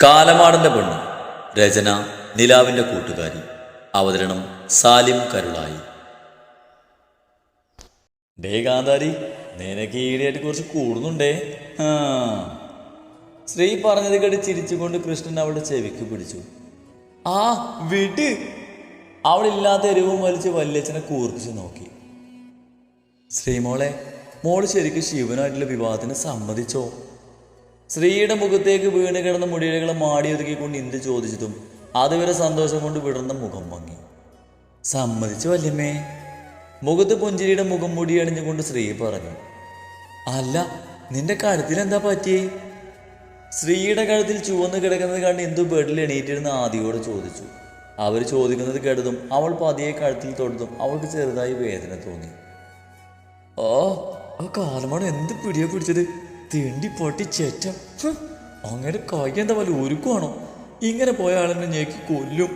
കാലമാടന്റെ പെണ്ണ്. രചന നിലാവിന്റെ കൂട്ടുകാരി. അവതരണം സാലിം കരുളായി. ഡേ കാന്താരി, നിനക്ക് ഈടെയായിട്ട് കുറച്ച് കൂടുന്നുണ്ടേ. ശ്രീ പറഞ്ഞത് കേട്ട് ചിരിച്ചുകൊണ്ട് കൃഷ്ണൻ അവളുടെ ചെവിക്ക് പിടിച്ചു. ആ വിട്. അവളില്ലാത്ത എരിവും വലിച്ച് വല്യച്ഛനെ കൂർപ്പിച്ച് നോക്കി. ശ്രീമോളെ, മോള് ശരിക്കും ശിവനായിട്ടുള്ള വിവാഹത്തിന് സമ്മതിച്ചോ? ശ്രീയുടെ മുഖത്തേക്ക് വീണ് കിടന്ന മുടിയിഴകളെ മാടിയൊതുക്കിക്കൊണ്ട് ഇന്ദു ചോദിച്ചതും അതുവരെ സന്തോഷം കൊണ്ട് വിടർന്ന മുഖം ഭംഗി. സമ്മതിച്ചു വല്യമ്മേ. മുഖത്ത് പുഞ്ചിരിയുടെ മുഖം മുടിയണിഞ്ഞുകൊണ്ട് ശ്രീ പറഞ്ഞു. അല്ല, നിന്റെ കഴുത്തിൽ എന്താ പറ്റിയേ? ശ്രീയുടെ കഴുത്തിൽ ചുവന്ന് കിടക്കുന്നത് കണ്ട് ഇന്ദു ബെഡിൽ എണീറ്റിരുന്ന ആദിയോട് ചോദിച്ചു. അവർ ചോദിക്കുന്നത് കേട്ടതും അവൾ പതിയെ കഴുത്തിൽ തൊട്ടതും അവൾക്ക് ചെറുതായി വേദന തോന്നി. ആ കാലമാണ് എന്ത് പിടിയാ പിടിച്ചത്? തിണ്ടി പൊട്ടി ചേറ്റം. അങ്ങനെ കായ്ക്കെന്താ വല്ല ഒരുക്കുവാണോ? ഇങ്ങനെ പോയ ആളെന്നെ ഞെക്കി കൊല്ലും.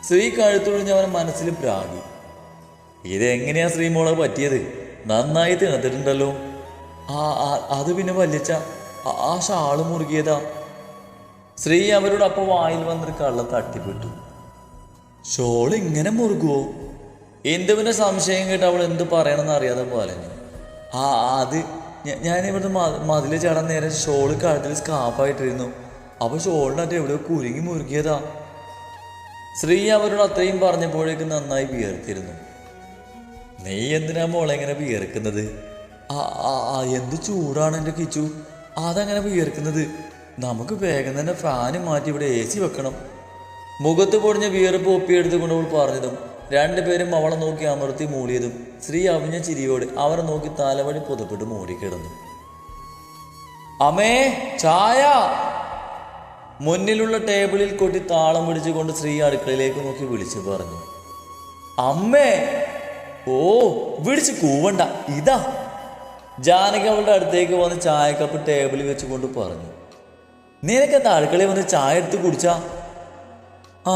ശ്രീ കഴുത്തൊഴിഞ്ഞ് അവനെ മനസ്സിൽ പ്രാഗി. ഇതെങ്ങനെയാ ശ്രീമോളെ പറ്റിയത്? നന്നായി തിണത്തിട്ടുണ്ടല്ലോ. അത് പിന്നെ വല്യച്ച, ആ ഷാള് മുറുകിയതാ. ശ്രീ അവരോട് അപ്പോൾ വായിൽ വന്നൊരു കള്ള തട്ടിപ്പെട്ടു. ഷോൾ ഇങ്ങനെ മുറുകുവോ? എന്തുവിന്റെ സംശയം കേട്ട് അവൾ എന്ത് പറയണമെന്ന് അറിയാതെ പോലഞ്ഞു. അത് ഞാനിവിടുന്ന് മതിൽ ചാടാൻ നേരെ ഷോള് കഴുത്തിൽ സ്കാർഫായിട്ടിരുന്നു. അപ്പോൾ ഷോളിനകത്ത് എവിടെയോ കുരുങ്ങി മുറുകിയതാ. ശ്രീ അവരോട് അത്രയും പറഞ്ഞപ്പോഴേക്കും നന്നായി വിയർത്തിരുന്നു. നീ എന്തിനാ മോളെ ഇങ്ങനെ വിയർക്കുന്നത്? എന്ത് ചൂടാണ് എൻ്റെ കിച്ചു, അതങ്ങനെ വിയർക്കുന്നത്. നമുക്ക് വേഗം തന്നെ ഫാന് മാറ്റി ഇവിടെ AC വെക്കണം. മുഖത്ത് പൊടിഞ്ഞ വിയർപ്പ് ഒപ്പിയെടുത്തുകൊണ്ട് അവൾ പറഞ്ഞതും രണ്ടുപേരും അവളെ നോക്കി അമർത്തി മൂടിയതും ശ്രീ അവിഞ്ഞ ചിരിയോട് അവരെ നോക്കി തലവഴി പുതപ്പിട്ട് മൂടിക്കിടന്നു. അമ്മേ, ചായ! മുന്നിലുള്ള ടേബിളിൽ കൊട്ടി താളം പിടിച്ചുകൊണ്ട് ശ്രീ അടുക്കളയിലേക്ക് നോക്കി വിളിച്ചു പറഞ്ഞു. അമ്മേ! ഓ, വിളിച്ച് കൂവണ്ട, ഇതാ. ജാനകി അവളുടെ അടുത്തേക്ക് വന്ന് ചായക്കപ്പ് ടേബിളിൽ വെച്ചുകൊണ്ട് പറഞ്ഞു. നിനക്കെന്താ അടുക്കളയിൽ വന്ന് ചായ എടുത്ത് കുടിച്ചാ?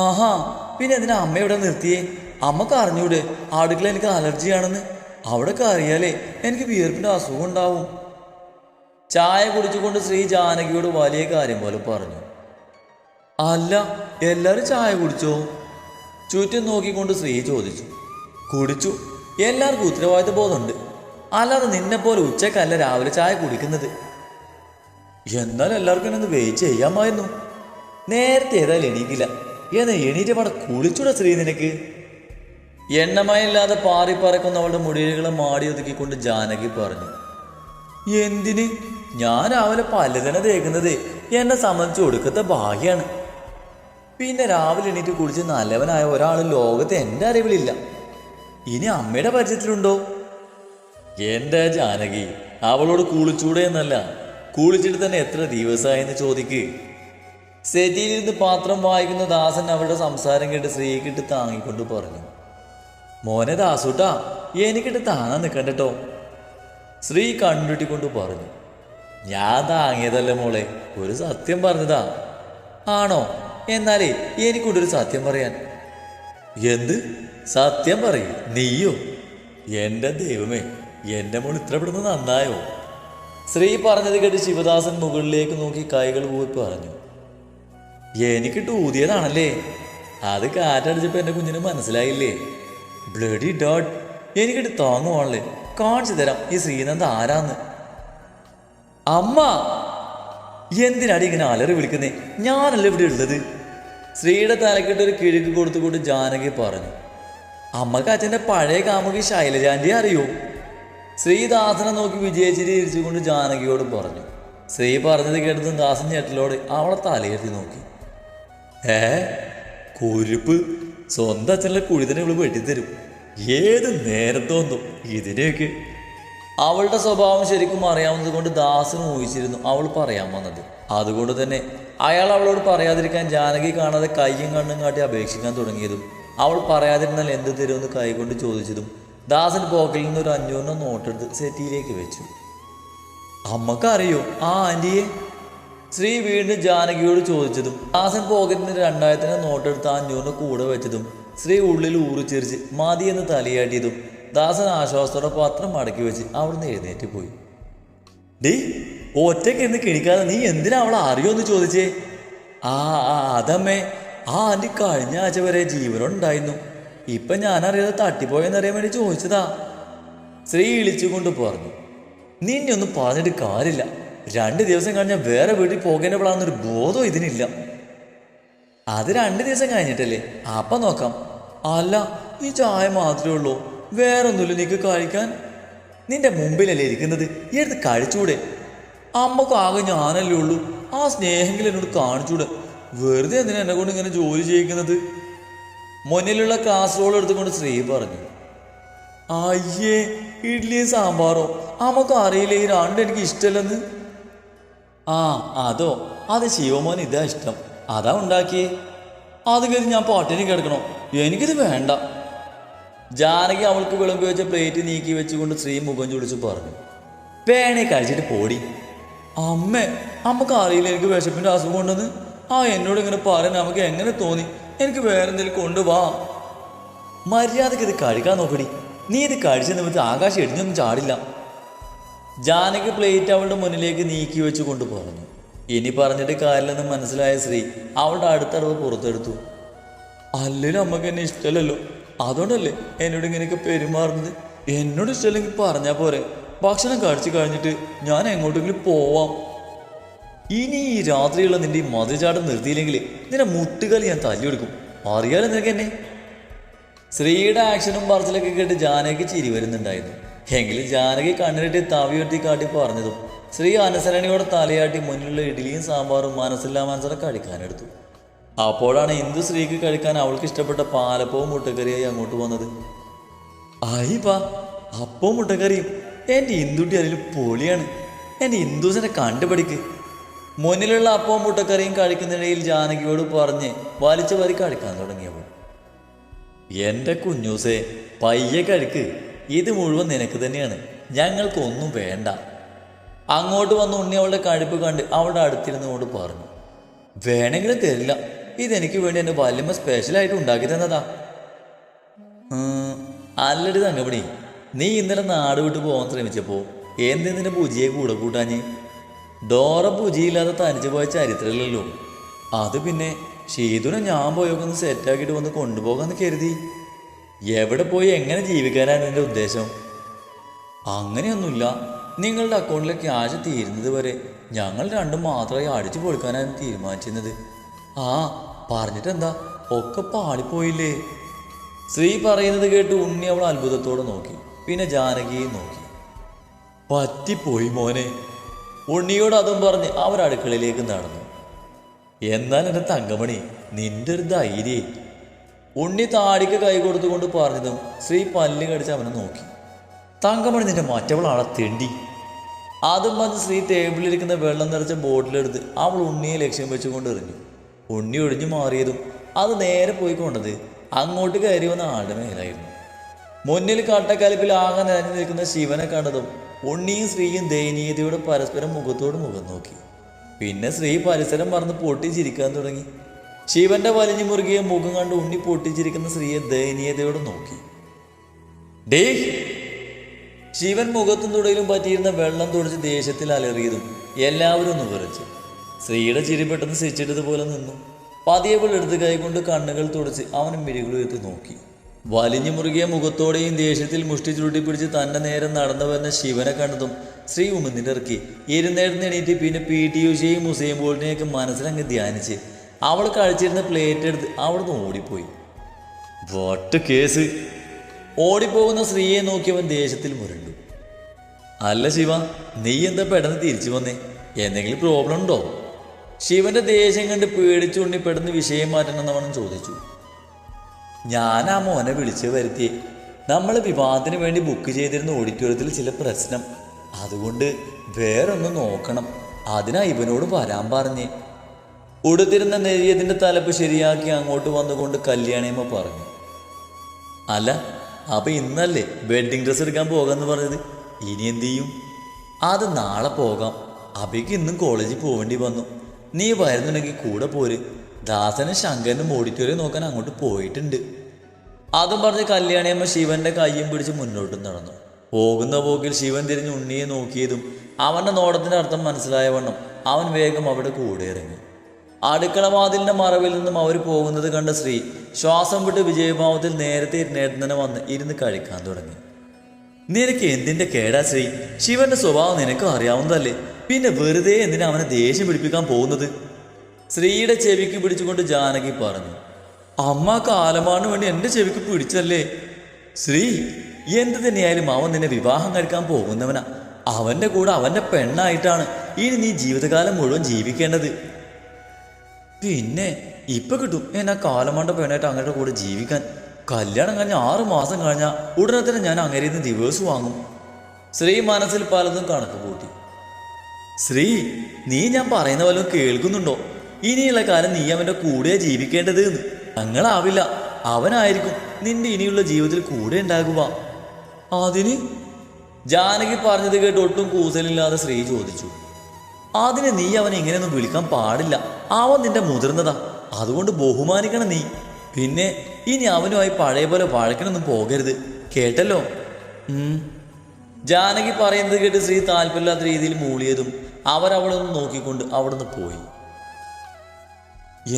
ആഹാ, പിന്നെ എന്തിനാ അമ്മ ഇവിടെ നിർത്തിയേ? അമ്മക്ക് അറിഞ്ഞൂടെ അടുക്കള എനിക്ക് അലർജിയാണെന്ന്? അവിടെയൊക്കെ അറിയാലേ എനിക്ക് വിയർപ്പിൻ്റെ അസുഖം ഉണ്ടാവും. ചായ കുടിച്ചുകൊണ്ട് ശ്രീ ജാനകിയോട് വലിയ കാര്യം പോലെ പറഞ്ഞു. അല്ല, എല്ലാവരും ചായ കുടിച്ചോ? ചുറ്റും നോക്കിക്കൊണ്ട് ശ്രീ ചോദിച്ചു. കുടിച്ചു. എല്ലാവർക്കും ഉത്തരവാദിത്ത ബോധമുണ്ട്. അല്ലാതെ നിന്നെപ്പോലെ ഉച്ചക്കല്ല രാവിലെ ചായ കുടിക്കുന്നത്. എന്നാൽ എല്ലാവർക്കും ഒന്ന് വെയിറ്റ് ചെയ്യാമായിരുന്നു. നേരത്തെ ഏതായാലും എണീക്കില്ല. എന്നാ എണീറ്റ് പാടെ കുളിച്ചൂടെ ശ്രീ നിനക്ക്? എണ്ണമയില്ലാതെ പാറിപ്പറക്കുന്ന അവളുടെ മുടികളെ മാടി ഒതുക്കിക്കൊണ്ട് ജാനകി പറഞ്ഞു. എന്തിന്? ഞാൻ രാവിലെ പല്ല് തന്നെ തേക്കുന്നത് എന്നെ സംബന്ധിച്ച് ഒടുക്കത്തെ ഭാഗ്യാണ്. പിന്നെ രാവിലെ എണീറ്റ് കുളിച്ച് നല്ലവനായ ഒരാൾ ലോകത്ത് എൻ്റെ അറിവിലില്ല. ഇനി അമ്മയുടെ പരിചയത്തിലുണ്ടോ? എൻ്റെ ജാനകി, അവളോട് കുളിച്ചൂടെ എന്നല്ല, കുളിച്ചിട്ട് തന്നെ എത്ര ദിവസമായെന്ന് ചോദിക്ക്. സെറ്റിയിലിരുന്ന് പാത്രം വായിക്കുന്ന ദാസൻ അവരുടെ സംസാരം കേട്ട് ശ്രീക്കിട്ട് താങ്ങിക്കൊണ്ട് പറഞ്ഞു. മോനെ ദാസൂട്ടാ, എനിക്കിട്ട് താങ്ങാൻ നിൽക്കണ്ടോ? ശ്രീ കണ്ടുട്ടിക്കൊണ്ട് പറഞ്ഞു. ഞാൻ താങ്ങിയതല്ല മോളെ, ഒരു സത്യം പറഞ്ഞതാ. ആണോ? എന്നാലേ എനിക്കൊണ്ടൊരു സത്യം പറയാൻ. എന്ത് സത്യം പറയൂ? നീയോ? എൻ്റെ ദൈവമേ, എൻ്റെ മോൾ ഇത്രപ്പെടുന്നത് നന്നായോ? ശ്രീ പറഞ്ഞത് കേട്ട് ശിവദാസൻ മുകളിലേക്ക് നോക്കി കൈകൾ പോയി പറഞ്ഞു. എനിക്കിട്ട് ഊതിയതാണല്ലേ? അത് കാറ്റടിച്ചപ്പോൾ എൻ്റെ കുഞ്ഞിന് മനസ്സിലായില്ലേ? ബ്ലഡി ഡോട്ട്, എനിക്കിട്ട് താങ്ങുവാണല്ലേ. കാണിച്ചു തരാം ഈ ശ്രീനന്ദ ആരാന്ന്. അമ്മ, എന്തിനാടി ഇങ്ങനെ അലറി വിളിക്കുന്നേ? ഞാനല്ലേ ഇവിടെ ഉള്ളത്. ശ്രീയുടെ തലക്കിട്ട് ഒരു കിഴുക്ക് കൊടുത്തുകൊണ്ട് ജാനകി പറഞ്ഞു. അമ്മക്ക് അച്ഛൻ്റെ പഴയ കാമുകി ശൈലജാൻ്റെ അറിയോ? ശ്രീദാസനെ നോക്കി വിജയച്ചിരി ഇരിച്ചുകൊണ്ട് ജാനകിയോട് പറഞ്ഞു. ശ്രീ പറഞ്ഞത് കേട്ടതും ദാസൻ ഞെട്ടലോടെ അവളെ തലയെത്തി നോക്കി. കുരുപ്പ്, സ്വന്തം അച്ഛനുള്ള കുഴിതന്നെ ഇവള് വെട്ടിത്തരും. ഏത് നേരത്തോന്നും ഇതിനെയൊക്കെ. അവളുടെ സ്വഭാവം ശരിക്കും അറിയാവുന്നത് കൊണ്ട് ദാസൻ ഊഹിച്ചിരുന്നു അവൾ പറയാൻ വന്നത്. അതുകൊണ്ട് തന്നെ അയാൾ അവളോട് പറയാതിരിക്കാൻ ജാനകി കാണാതെ കയ്യും കണ്ണും കാട്ടി അപേക്ഷിക്കാൻ തുടങ്ങിയതും അവൾ പറയാതിരുന്നാൽ എന്ത് തരുമെന്ന് കൈകൊണ്ട് ചോദിച്ചതും ദാസൻ പോക്കറ്റിൽ നിന്ന് ഒരു 500 നോട്ടെടുത്ത് സെറ്റിയിലേക്ക് വെച്ചു. അമ്മക്കറിയോ ആ ആൻറ്റിയെ? ശ്രീ വീണ്ടും ജാനകിയോട് ചോദിച്ചതും ദാസൻ പോക്കറ്റിന് 2000 നോട്ടെടുത്ത് 500 കൂടെ വെച്ചതും ശ്രീ ഉള്ളിൽ ഊറിച്ചിരിച്ച് മതി എന്ന് തലയാട്ടിയതും ദാസൻ ആശ്വാസത്തോടെ പത്രം മടക്കി വെച്ച് അവിടുന്ന് എഴുന്നേറ്റ് പോയി. ഡേ, ഒറ്റയ്ക്ക് എന്ന് കിണിക്കാതെ നീ എന്തിനാ അവളെ അറിയോന്ന് ചോദിച്ചേ? ആ അതമ്മേ, ആ ആൻറ്റി കഴിഞ്ഞ ആഴ്ച വരെ ജീവനുണ്ടായിരുന്നു. ഇപ്പം ഞാനറിയാതെ തട്ടിപ്പോയെന്നറിയാൻ വേണ്ടി ചോദിച്ചതാ. ശ്രീ ഇളിച്ചുകൊണ്ട് പറഞ്ഞു. നിന്നെ ഒന്നും പറഞ്ഞിട്ട് കാര്യമില്ല. 2 ദിവസം കഴിഞ്ഞാൽ വേറെ വീട്ടിൽ പോകേണ്ടവളാന്നൊരു ബോധം ഇതിനില്ല. അത് 2 ദിവസം കഴിഞ്ഞിട്ടല്ലേ, അപ്പം നോക്കാം. അല്ല, ഈ ചായ മാത്രമേ ഉള്ളൂ, വേറൊന്നുമില്ല നിനക്ക് കഴിക്കാൻ? നിന്റെ മുമ്പിലല്ലേ ഇരിക്കുന്നത്, എടുത്ത് കഴിച്ചൂടെ? അമ്മക്ക് ആകെ ഞാനല്ലേ ഉള്ളൂ, ആ സ്നേഹമെങ്കിലും എന്നോട് കാണിച്ചൂടെ? വെറുതെ എന്തിനാ എന്നെ കൊണ്ട് ഇങ്ങനെ ജോലി ചെയ്യിക്കുന്നത്? മുന്നിലുള്ള കാസറോൾ എടുത്തുകൊണ്ട് ശ്രീ പറഞ്ഞു. അയ്യേ, ഇഡ്ഡലിയും സാമ്പാറോ? അമ്മക്ക് അറിയില്ലേ ഈ 2 എനിക്ക് ഇഷ്ടമല്ലെന്ന്? ആ അതോ, അത് ശിവമോൻ ഇതാ ഇഷ്ടം, അതാ ഉണ്ടാക്കിയേ. അത് കരുതി ഞാൻ പട്ടിണി കിടക്കണോ? എനിക്കിത് വേണ്ട. ജാനകി അവൾക്ക് വിളമ്പി വെച്ച പ്ലേറ്റ് നീക്കി വെച്ചുകൊണ്ട് ശ്രീ മുഖം ചുളിച്ച് പറഞ്ഞു. വേണേ കഴിച്ചിട്ട് പോടി. അമ്മേ, അമ്മക്ക് അറിയില്ല എനിക്ക് വിശപ്പിൻ്റെ അസുഖം ഉണ്ടെന്ന്. എന്നോട് ഇങ്ങനെ പറയാൻ നമുക്ക് എങ്ങനെ തോന്നി? എനിക്ക് വേറെ എന്തെങ്കിലും കൊണ്ടുപോവാ. മര്യാദക്ക് ഇത് കഴിക്കാൻ നോക്കടി. നീ ഇത് കഴിച്ച നിമിത്തം ആകാശം ഇടിഞ്ഞൊന്നും ചാടില്ല. ജാനകി പ്ലേറ്റ് അവളുടെ മുന്നിലേക്ക് നീക്കി വെച്ച് കൊണ്ട് പറഞ്ഞു. ഇനി പറഞ്ഞിട്ട് കാര്യമില്ലെന്ന് മനസ്സിലായ ശ്രീ അവളുടെ അടുത്തടവ് പുറത്തെടുത്തു. അല്ലേലും അമ്മക്ക് എന്നെ ഇഷ്ടമല്ലല്ലോ, അതുകൊണ്ടല്ലേ എന്നോട് ഇങ്ങനെയൊക്കെ പെരുമാറുന്നത്. എന്നോട് ഇഷ്ടമല്ലെങ്കിൽ പറഞ്ഞാൽ പോരെ, ഭക്ഷണം കഴിച്ചു കഴിഞ്ഞിട്ട് ഞാൻ എങ്ങോട്ടെങ്കിലും പോവാം. ഇനി ഈ രാത്രിയുള്ള നിന്റെ ഈ മധുചാട്ടം നിർത്തിയില്ലെങ്കിൽ നിന്റെ മുട്ടുകളി ഞാൻ തല്ലിയെടുക്കും, അറിയാലോ നിനക്ക് എന്നെ. ശ്രീയുടെ ആക്ഷനും പറച്ചിലൊക്കെ കേട്ട് ജാനകി ചിരി വരുന്നുണ്ടായിരുന്നു. എങ്കിലും ജാനകി കണ്ണിലിട്ട് തവി വെട്ടി കാട്ടി പറഞ്ഞതും ശ്രീ അനുസരണയോടെ തലയാട്ടി മുന്നിലുള്ള ഇഡ്ഡലിയും സാമ്പാറും മനസ്സില്ലാ മനസ്സിലെ കഴിക്കാനെടുത്തു. അപ്പോഴാണ് ഇന്ദു ശ്രീക്ക് കഴിക്കാൻ അവൾക്ക് ഇഷ്ടപ്പെട്ട പാലപ്പവും മുട്ടക്കറിയായി അങ്ങോട്ട് വന്നത്. അയ്യപ്പാ, അപ്പവും മുട്ടക്കറിയും എൻ്റെ ഇന്ദുട്ടി അതിൽ പൊളിയാണ്. എൻ്റെ ഇന്ദുസിനെ കണ്ടുപിടിക്ക്. മുന്നിലുള്ള അപ്പവും മുട്ടക്കറിയും കഴിക്കുന്നതിനിടയിൽ ജാനകിയോട് പറഞ്ഞ് വലിച്ചു വാരി കഴിക്കാൻ തുടങ്ങിയപ്പോൾ, എൻ്റെ കുഞ്ഞൂസേ പയ്യെ കഴിക്ക്, ഇത് മുഴുവൻ നിനക്ക് തന്നെയാണ്, ഞങ്ങൾക്കൊന്നും വേണ്ട. അങ്ങോട്ട് വന്ന് ഉണ്ണി അവളുടെ കഴിപ്പ് കണ്ട് അവളുടെ അടുത്തിരുന്നു കൊണ്ട് പറഞ്ഞു. വേണമെങ്കിലും തരില്ല, ഇതെനിക്ക് വേണ്ടി എൻ്റെ വല്യമ്മ സ്പെഷ്യലായിട്ട് ഉണ്ടാക്കി തന്നതാ. അല്ലടി തങ്കമണി, നീ ഇന്നലെ നാട് വിട്ട് പോകാൻ ശ്രമിച്ചപ്പോൾ എന്തെന്നിൻ്റെ പൂജിയെ കൂടെ കൂട്ടാഞ്ഞ്? ഡോറ പൂജിയില്ലാതെ തനിച്ച് പോയ ചരിത്രമില്ലല്ലോ. അത് പിന്നെ ഷീതുനെ ഞാൻ പോയൊക്കെ ഒന്ന് സെറ്റാക്കിയിട്ട് വന്ന് കൊണ്ടുപോകാമെന്ന് കരുതി. എവിടെ പോയി എങ്ങനെ ജീവിക്കാനാണ് എൻ്റെ ഉദ്ദേശം? അങ്ങനെയൊന്നുമില്ല, നിങ്ങളുടെ അക്കൗണ്ടിലെ ക്യാഷ് തീരുന്നത് വരെ ഞങ്ങൾ 2 മാത്രമായി അടിച്ചു പൊളിക്കാനാണ് തീരുമാനിച്ചിരുന്നത്. പറഞ്ഞിട്ടെന്താ, ഒക്കെ പാളിപ്പോയില്ലേ? ശ്രീ പറയുന്നത് കേട്ട് ഉണ്ണി അവൾ അത്ഭുതത്തോടെ നോക്കി, പിന്നെ ജാനകിയെ നോക്കി. പറ്റിപ്പോയി മോനെ. ഉണ്ണിയോട് അതും പറഞ്ഞ് അവർ അടുക്കളയിലേക്ക് നടന്നു. എന്നാൽ എൻ്റെ തങ്കമണി, നിന്റെ ഒരു ധൈര്യേ. ഉണ്ണി താടിക്ക് കൈ കൊടുത്തുകൊണ്ട് പറഞ്ഞതും ശ്രീ പല്ല് കടിച്ച് അവനെ നോക്കി. തങ്കമണി നിന്റെ മറ്റവളാളെ തെണ്ടി. അതും പറഞ്ഞ് ശ്രീ ടേബിളിലിരിക്കുന്ന വെള്ളം നിറച്ച ബോട്ടിലെടുത്ത് അവൾ ഉണ്ണിയെ ലക്ഷ്യം വെച്ചുകൊണ്ട് എറിഞ്ഞു. ഉണ്ണി ഒഴിഞ്ഞു മാറിയതും അത് നേരെ പോയി കൊണ്ടത് അങ്ങോട്ട് കയറി വന്ന ആളുടെ മേലായിരുന്നു. മുന്നിൽ കട്ടക്കലിപ്പിൽ ആകെ നിറഞ്ഞു നിൽക്കുന്ന ശിവനെ കണ്ടതും ഉണ്ണിയും ശ്രീയും ദയനീയതയോടെ പരസ്പരം മുഖത്തോട് മുഖം നോക്കി. പിന്നെ ശ്രീ പരിസരം മറന്ന് പൊട്ടിച്ചിരിക്കാൻ തുടങ്ങി. ശിവന്റെ വലിഞ്ഞു മുറുകിയ മുഖം കണ്ട് ഉണ്ണി പൊട്ടിച്ചിരിക്കുന്ന ശ്രീയെ ദയനീയതയോടെ നോക്കി. ഡേ! ശിവൻ മുഖത്തും തുടയിലും പറ്റിയിരുന്ന വെള്ളം തുടച്ച് ദേഷ്യത്തിൽ അലറിയതും എല്ലാവരും ഒന്ന് വിറച്ചു. ശ്രീയുടെ ചിരി പെട്ടെന്ന് സിച്ചിട്ടതുപോലെ നിന്നു. പതിയപ്പോൾ എടുത്ത് കൈകൊണ്ട് കണ്ണുകൾ തുടച്ച് അവൻ മിഴികളുയർത്തി നോക്കി. വലിഞ്ഞു മുറുകിയ മുഖത്തോടെയും ദേഷ്യത്തിൽ മുഷ്ടി ചുരുട്ടി പിടിച്ച് തന്നെ നേരം നടന്നു വരുന്ന ശിവനെ കണ്ടതും ശ്രീ ഉമിന്നിട്ടിറക്കി ഇരുന്നേടുന്ന് എണീറ്റ് പിന്നെ PT ഉഷയും മുസൈൻ ബോൾട്ടിനെയൊക്കെ മനസ്സിലങ്ങ് ധ്യാനിച്ച് അവൾ കഴിച്ചിരുന്ന പ്ലേറ്റ് എടുത്ത് അവിടുന്ന് ഓടിപ്പോയി. വട്ട് കേസ്! ഓടിപ്പോകുന്ന സ്ത്രീയെ നോക്കിയവൻ ദേഷ്യത്തിൽ മുരണ്ടു. അല്ല ശിവ, നീ എന്താ പെട്ടെന്ന് തിരിച്ചു വന്നേ? എന്തെങ്കിലും പ്രോബ്ലം ഉണ്ടോ? ശിവന്റെ ദേഷ്യം കണ്ട് പേടിച്ചുണ്ണി പെട്ടെന്ന് വിഷയം മാറ്റണമെന്ന് അവൻ ചോദിച്ചു. ഞാൻ ആ മോനെ വിളിച്ചു വരുത്തിയേ. നമ്മൾ വിവാഹത്തിന് വേണ്ടി ബുക്ക് ചെയ്തിരുന്ന ഓഡിറ്റോറിയത്തിൽ ചില പ്രശ്നം, അതുകൊണ്ട് വേറൊന്ന് നോക്കണം, അതിനാ ഇവനോട് വരാൻ പറഞ്ഞേ. ഉടുത്തിരുന്ന നെരിയതിൻ്റെ തലപ്പ് ശരിയാക്കി അങ്ങോട്ട് വന്നുകൊണ്ട് കല്യാണിയമ്മ പറഞ്ഞു. അല്ല, അപ്പം ഇന്നല്ലേ വെഡ്ഡിങ് ഡ്രസ്സ് എടുക്കാൻ പോകാമെന്ന് പറഞ്ഞത്? ഇനി എന്തു ചെയ്യും? അത് നാളെ പോകാം. അബിക്ക് ഇന്നും കോളേജിൽ പോവേണ്ടി വന്നു. നീ വരുന്നുണ്ടെങ്കിൽ കൂടെ പോര്. ദാസനും ശങ്കരനും ഓഡിറ്റോറിയം നോക്കാൻ അങ്ങോട്ട് പോയിട്ടുണ്ട്. അതും പറഞ്ഞ് കല്യാണിയമ്മ ശിവന്റെ കയ്യും പിടിച്ച് മുന്നോട്ട് നടന്നു. പോകുന്ന പോക്കിൽ ശിവൻ തിരിഞ്ഞ് ഉണ്ണിയെ നോക്കിയതും അവൻ്റെ നോട്ടത്തിൻ്റെ അർത്ഥം മനസ്സിലായ വണ്ണം അവൻ വേഗം അവിടെ കൂടെ ഇറങ്ങി. അടുക്കള വാതിലിന്റെ മറവിൽ നിന്നും അവർ പോകുന്നത് കണ്ട ശ്രീ ശ്വാസം വിട്ട് വിജയഭാവത്തിൽ നേരത്തെ ഇരുന്നേരം തന്നെ വന്ന് ഇരുന്ന് കഴിക്കാൻ തുടങ്ങി. നിനക്ക് എന്തിന്റെ കേടാ ശ്രീ? ശിവന്റെ സ്വഭാവം നിനക്ക് അറിയാവുന്നതല്ലേ, പിന്നെ വെറുതെ എന്തിനാ അവനെ ദേഷ്യം പിടിപ്പിക്കാൻ പോകുന്നത്? ശ്രീയുടെ ചെവിക്ക് പിടിച്ചുകൊണ്ട് ജാനകി പറഞ്ഞു. അമ്മ കാലമാണിന് വേണ്ടി എൻ്റെ ചെവിക്ക് പിടിച്ചല്ലേ. ശ്രീ, എന്ത് തന്നെയായാലും അവൻ നിന്നെ വിവാഹം കഴിക്കാൻ പോകുന്നവനാ. അവൻ്റെ കൂടെ അവൻ്റെ പെണ്ണായിട്ടാണ് ഇനി നീ ജീവിതകാലം മുഴുവൻ ജീവിക്കേണ്ടത്. പിന്നെ ഇപ്പൊ കിട്ടും എന്നെ കാലമാണ്ട പെണ്ണായിട്ട് അങ്ങയുടെ കൂടെ ജീവിക്കാൻ. കല്യാണം കഴിഞ്ഞ 6 മാസം കഴിഞ്ഞാൽ ഉടനെ തന്നെ ഞാൻ അങ്ങേരിൽ നിന്ന് ഡിവേഴ്സ് വാങ്ങും. ശ്രീ മനസ്സിൽ പലതും കണക്ക് കൂട്ടി. ശ്രീ, നീ ഞാൻ പറയുന്ന വല്ലതും കേൾക്കുന്നുണ്ടോ? ഇനിയുള്ള കാലം നീ അവൻ്റെ കൂടെയാ ജീവിക്കേണ്ടത് എന്ന്. ഞങ്ങളാവില്ല, അവനായിരിക്കും നിന്റെ ഇനിയുള്ള ജീവിതത്തിൽ കൂടെ ഉണ്ടാകുക. അതിന്? ജാനകി പറഞ്ഞത് കേട്ട് ഒട്ടും കൂസലില്ലാതെ ശ്രീ ചോദിച്ചു. അതിന് നീ അവനെ ഇങ്ങനെയൊന്നും വിളിക്കാൻ പാടില്ല. അവൻ നിന്റെ മുതിർന്നതാ, അതുകൊണ്ട് ബഹുമാനിക്കണം നീ. പിന്നെ ഇനി അവനുമായി പഴയ പോലെ വഴക്കിനൊന്നും പോകരുത്, കേട്ടല്ലോ? ജാനകി പറയുന്നത് കേട്ട് ശ്രീ താല്പര്യമില്ലാത്ത രീതിയിൽ മൂളിയതും അവരവളെ ഒന്ന് നോക്കിക്കൊണ്ട് അവിടുന്ന് പോയി.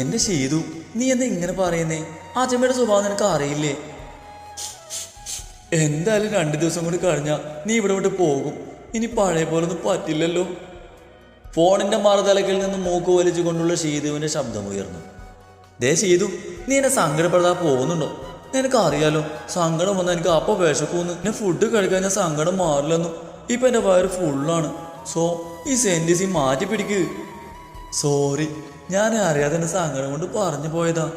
എന്റെ ശീതു, നീ എന്താ ഇങ്ങനെ പറയുന്നേ? അച്ഛമ്മയുടെ സ്വഭാവം നിനക്ക് അറിയില്ലേ? എന്തായാലും 2 ദിവസം കൂടി കഴിഞ്ഞാൽ നീ ഇവിടെ വിട്ട് പോകും. ഇനി പഴയ പോലെ ഒന്നും പറ്റില്ലല്ലോ. ഫോണിന്റെ മറുതലക്കിൽ നിന്ന് മൂക്ക് വലിച്ചു കൊണ്ടുള്ള ഷീതുവിന്റെ ശബ്ദമുയർന്നു. ദേ ഷീതു, നീ എന്നെ സങ്കടപ്പെടാതെ പോകുന്നുണ്ടോ? നിനക്കറിയാലോ, സങ്കടം വന്നാൽ എനിക്ക് അപ്പോൾ വിശക്കൂന്ന്. ഞാൻ ഫുഡ് കഴിക്കാൻ ഞാൻ സങ്കടം മാറില്ലെന്നും. ഇപ്പൊ എൻ്റെ വയറ് ഫുള്ളാണ്. സോ ഈ സെന്റിസി മാറ്റി പിടിക്ക്. സോറി, ഞാൻ അറിയാതെ എൻ്റെ സങ്കടം കൊണ്ട് പറഞ്ഞു പോയതാ.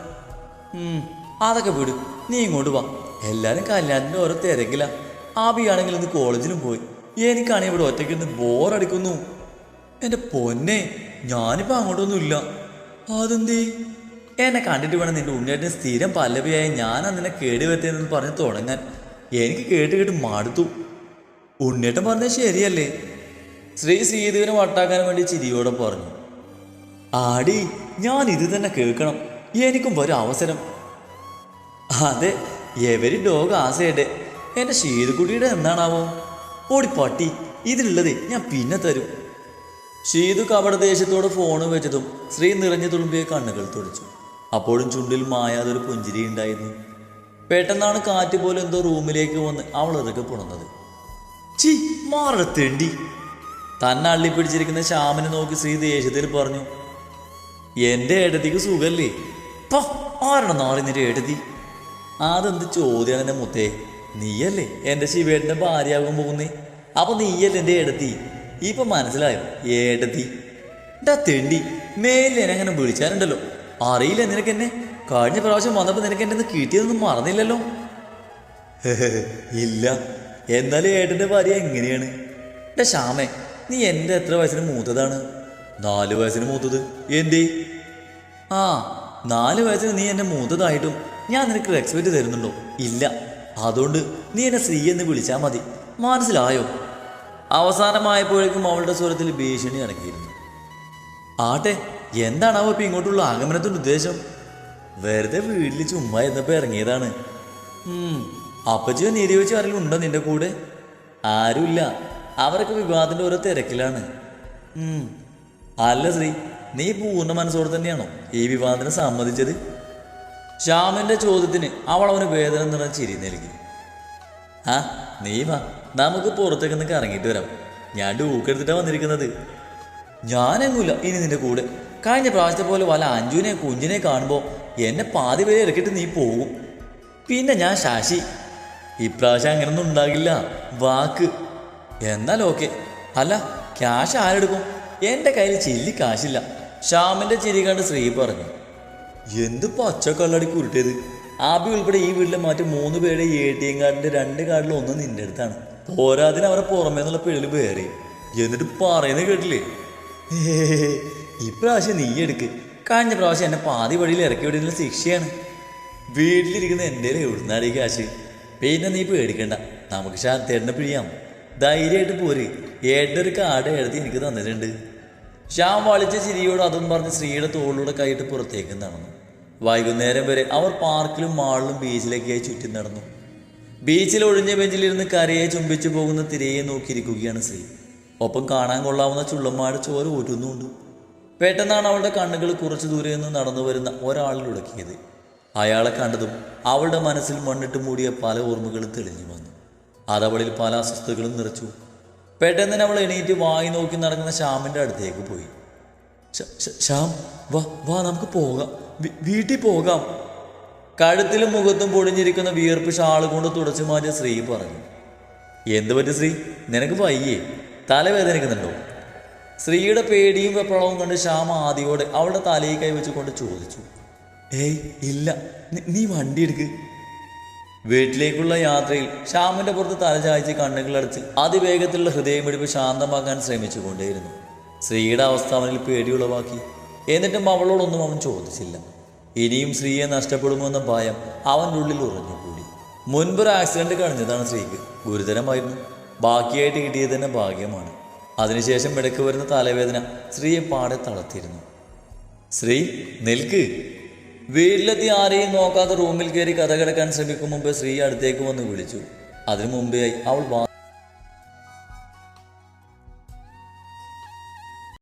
അതൊക്കെ വിട്, നീ ഇങ്ങോട്ട് വാ. എല്ലാവരും കല്യാണത്തിൻ്റെ ഓരോ തിരക്കില്ല. ആബിയാണെങ്കിൽ ഇന്ന് കോളേജിലും പോയി. എനിക്കാണെങ്കിൽ ഇവിടെ ഒറ്റയ്ക്ക് നിന്ന് ബോറടിക്കുന്നു. എൻ്റെ പൊന്നെ, ഞാനിപ്പോൾ അങ്ങോട്ടൊന്നുമില്ല. അതെന്തേ? എന്നെ കണ്ടിട്ട് വേണം നിന്റെ ഉണ്ണിയേട്ടന് സ്ഥിരം പല്ലവിയായി ഞാൻ അതിനെ കേടുവരുത്തിയെന്ന് പറഞ്ഞ് തുടങ്ങാൻ. എനിക്ക് കേട്ട് മടുത്തു. ഉണ്ണിയേട്ടൻ പറഞ്ഞത് ശരിയല്ലേ? ശ്രീ സീതുവിനെ വട്ടാക്കാൻ വേണ്ടി ചിരിയോടെ പറഞ്ഞു. ആടി, ഞാൻ ഇത് തന്നെ കേൾക്കണം. എനിക്കും ഒരു അവസരം. അതെ, എവരി ഡോഗ് ആസയുടെ. എൻ്റെ ഷീതുക്കുട്ടിയുടെ എന്താണാവോ? ഓടി പട്ടി, ഇതിലുള്ളത് ഞാൻ പിന്നെ തരും. ഷീതു കപട ദേഷ്യത്തോടെ ഫോണ് വെച്ചതും ശ്രീ നിറഞ്ഞു തുളുമ്പിയ കണ്ണുകൾ തുടിച്ചു. അപ്പോഴും ചുണ്ടിൽ മായാതൊരു പുഞ്ചിരി ഉണ്ടായിരുന്നു. പെട്ടെന്നാണ് കാറ്റ് പോലെ എന്തോ റൂമിലേക്ക് വന്ന് അവൾ ഇറക്കെ പുണർന്നത്. ചി മാറത്തേണ്ടി. തന്നെ അള്ളിപ്പിടിച്ചിരിക്കുന്ന ശ്യാമിനെ നോക്കി ശ്രീ ദേഷ്യത്തിൽ പറഞ്ഞു. എൻ്റെ ഏട്ടത്തിക്ക് സുഖല്ലേ? ആരുടെ നാളെ നിന്റെ ഏട്ടത്തി? അതെന്ത് ചോദ്യമാണ് എൻ്റെ മുത്തേ? നീയല്ലേ എൻ്റെ ശിവേട്ടൻ്റെ ഭാര്യയാകാൻ പോകുന്നേ? അപ്പൊ നീയല്ലേ എൻ്റെ ഏട്ടത്തി? ഇപ്പൊ മനസ്സിലായോ ഏട്ടത്തി? ഡാ തെണ്ടി, മേലെ എന്നെ അങ്ങനെ വിളിച്ചാലുണ്ടല്ലോ. അറിയില്ല നിനക്ക് എന്നെ? കഴിഞ്ഞ പ്രാവശ്യം വന്നപ്പോൾ നിനക്ക് എന്നെ കിട്ടിയതൊന്നും മറന്നില്ലല്ലോ. ഇല്ല, എന്നാലും ഏട്ടൻ്റെ ഭാര്യ എങ്ങനെയാണ്? ഡാ ശ്യാമേ, നീ എൻ്റെ എത്ര വയസ്സിന് മൂത്തതാണ്? 4 വയസ്സിന് മൂത്തത്. എന്തേ? 4 വയസ്സിന് നീ എന്നെ മൂത്തതായിട്ടും ഞാൻ നിനക്ക് റെസ്പെക്റ്റ് തരുന്നുണ്ടോ? ഇല്ല. അതുകൊണ്ട് നീ എന്നെ ശ്രീ എന്ന് വിളിച്ചാൽ മതി, മനസ്സിലായോ? അവസാനമായപ്പോഴേക്കും അവളുടെ സ്വരത്തിൽ ഭീഷണി അടങ്ങിയിരുന്നു. ആട്ടെ, എന്താണാവോ ഇപ്പം ഇങ്ങോട്ടുള്ള ആഗമനത്തിൻ്റെ ഉദ്ദേശം? വെറുതെ വീട്ടിൽ ചുമ്മാ എന്നപ്പോൾ ഇറങ്ങിയതാണ്. അപ്പച്ചിയോ നീതി വെച്ച് ആരെങ്കിലും ഉണ്ടോ നിന്റെ കൂടെ? ആരുമില്ല, അവരൊക്കെ വിവാഹത്തിൻ്റെ ഓരോ തിരക്കിലാണ്. അല്ല ശ്രീ, നീ പൂർണ്ണ മനസ്സോടെ തന്നെയാണോ ഈ വിവാഹത്തിന് സമ്മതിച്ചത്? ശ്യാമിൻ്റെ ചോദ്യത്തിന് അവൾ അവന് വേദന നിറഞ്ഞ ചിരി നൽകി. നീ വാ, നമുക്ക് പുറത്തേക്ക് നിന്നൊക്കെ ഇറങ്ങിയിട്ട് വരാം. ഞാൻ ഡൂക്കെടുത്തിട്ടാണ് വന്നിരിക്കുന്നത്. ഞാനെങ്ങൂല്ല ഇനി നിന്റെ കൂടെ. കഴിഞ്ഞ പ്രാവശ്യത്തെ പോലെ വല്ല അഞ്ജുവിനെ കുഞ്ഞിനെ കാണുമ്പോൾ എന്നെ പാതി വരെ ഇറക്കിയിട്ട് നീ പോകും. പിന്നെ ഞാൻ ശാശി. ഇപ്രാവശ്യം അങ്ങനൊന്നും ഉണ്ടാകില്ല, വാക്ക്. എന്നാൽ ഓക്കെ. അല്ല, ക്യാഷ് ആരെടുക്കും? എൻ്റെ കയ്യിൽ ചില്ലി കാശില്ല. ശ്യാമിൻ്റെ ചിരി കണ്ട് ശ്രീ പറഞ്ഞു. എന്ത് പച്ചക്കള്ളടി കുരുട്ടേത്? ആബി ഉൾപ്പെടെ ഈ വീട്ടിലെ മറ്റു 3 പേരുടെ ATM കാർഡിൻ്റെ 2 കാർഡിൽ 1 നിന്റെ അടുത്താണ്. പോരാതിന് അവരെ പുറമേ നിന്നുള്ള പിഴല് വേറെ. എന്നിട്ട് പറയുന്നത് കേട്ടില്ലേ? ഇപ്രാവശ്യം നീ എടുക്ക്. കഴിഞ്ഞ പ്രാവശ്യം എന്നെ പാതി വഴിയിൽ ഇറക്കി വിടുന്ന ശിക്ഷയാണ്. വീട്ടിലിരിക്കുന്ന എൻ്റെ എവിടുന്നാടി കാശ്? പിന്നെ നീ പേടിക്കണ്ട, നമുക്ക് ശാന്തേട്ടനെ പിഴിയാം. ധൈര്യമായിട്ട് പോര്. ഏട്ടൊരു കാർഡ് എഴുതി എനിക്ക് തന്നിട്ടുണ്ട്. ശ്യാം വളിച്ച ചിരിയോട് അതും പറഞ്ഞ് ശ്രീയുടെ തോളിലൂടെ കൈയിട്ട് പുറത്തേക്ക് നടന്നു. വൈകുന്നേരം വരെ അവർ പാർക്കിലും മാളിലും ബീച്ചിലേക്കായി ചുറ്റി നടന്നു. ബീച്ചിൽ ഒഴിഞ്ഞ ബെഞ്ചിലിരുന്ന് കരയെ ചുംബിച്ചു പോകുന്ന തിരയെ നോക്കിയിരിക്കുകയാണ് ശ്രീ. ഒപ്പം കാണാൻ കൊള്ളാവുന്ന ചുള്ളന്മാരുടെ ചോര ഊറ്റുന്നുണ്ട്. പെട്ടെന്നാണ് അവളുടെ കണ്ണുകൾ കുറച്ചു ദൂരെ നിന്ന് നടന്നു വരുന്ന ഒരാളിലുടക്കിയത്. അയാളെ കണ്ടതും അവളുടെ മനസ്സിൽ മണ്ണിട്ട് മൂടിയ പല ഓർമ്മകളും തെളിഞ്ഞു വന്നു. അതവളിൽ പല അസ്വസ്ഥതകളും നിറച്ചു. പെട്ടെന്ന് തന്നെ അവൾ എണീറ്റ് വായി നോക്കി നടക്കുന്ന ശ്യാമിൻ്റെ അടുത്തേക്ക് പോയി. ശ്യാം, വാ വാ, നമുക്ക് പോകാം, വീട്ടിൽ പോകാം. കഴുത്തിലും മുഖത്തും പൊടിഞ്ഞിരിക്കുന്ന വിയർപ്പ് ഷാള് കൊണ്ട് തുടച്ചു മാറ്റിയ ശ്രീ പറഞ്ഞു. എന്ത് പറ്റി ശ്രീ, നിനക്ക് വയ്യേ? തലവേദനിക്കുന്നുണ്ടോ? ശ്രീയുടെ പേടിയും വെപ്രാളവും കണ്ട് ശ്യാം ആദിയോടെ അവളുടെ തലയിൽ കൈവച്ചുകൊണ്ട് ചോദിച്ചു. ഏയ് ഇല്ല, നീ വണ്ടി എടുക്ക്. വീട്ടിലേക്കുള്ള യാത്രയിൽ ശ്യാമിൻ്റെ പുറത്ത് തല ചായ്ച്ച് കണ്ണുകളടച്ച് അതിവേഗത്തിലുള്ള ഹൃദയമിടിപ്പ് ശാന്തമാക്കാൻ ശ്രമിച്ചുകൊണ്ടേയിരുന്നു. ശ്രീയുടെ അവസ്ഥ അവനിൽ പേടിയുളവാക്കി. എന്നിട്ടും അവളോടൊന്നും അവൻ ചോദിച്ചില്ല. ഇനിയും ശ്രീയെ നഷ്ടപ്പെടുമെന്ന ഭയം അവൻ്റെ ഉള്ളിൽ ഉറഞ്ഞുകൂടി. മുൻപൊരു ആക്സിഡന്റ് കഴിഞ്ഞതാണ് ശ്രീക്ക്. ഗുരുതരമായിരുന്നു. ബാക്കിയായിട്ട് കിട്ടിയത് തന്നെ ഭാഗ്യമാണ്. അതിനുശേഷം ഇടയ്ക്ക് വരുന്ന തലവേദന ശ്രീയെ പാടെ തളർത്തിയിരുന്നു. ശ്രീ, നിൽക്ക്. വീട്ടിലെത്തി ആരെയും നോക്കാതെ റൂമിൽ കയറി കഥ കിടക്കാൻ ശ്രമിക്കും മുമ്പ് ശ്രീ അടുത്തേക്ക് വന്ന് വിളിച്ചു. അതിനു മുമ്പേ അവൾ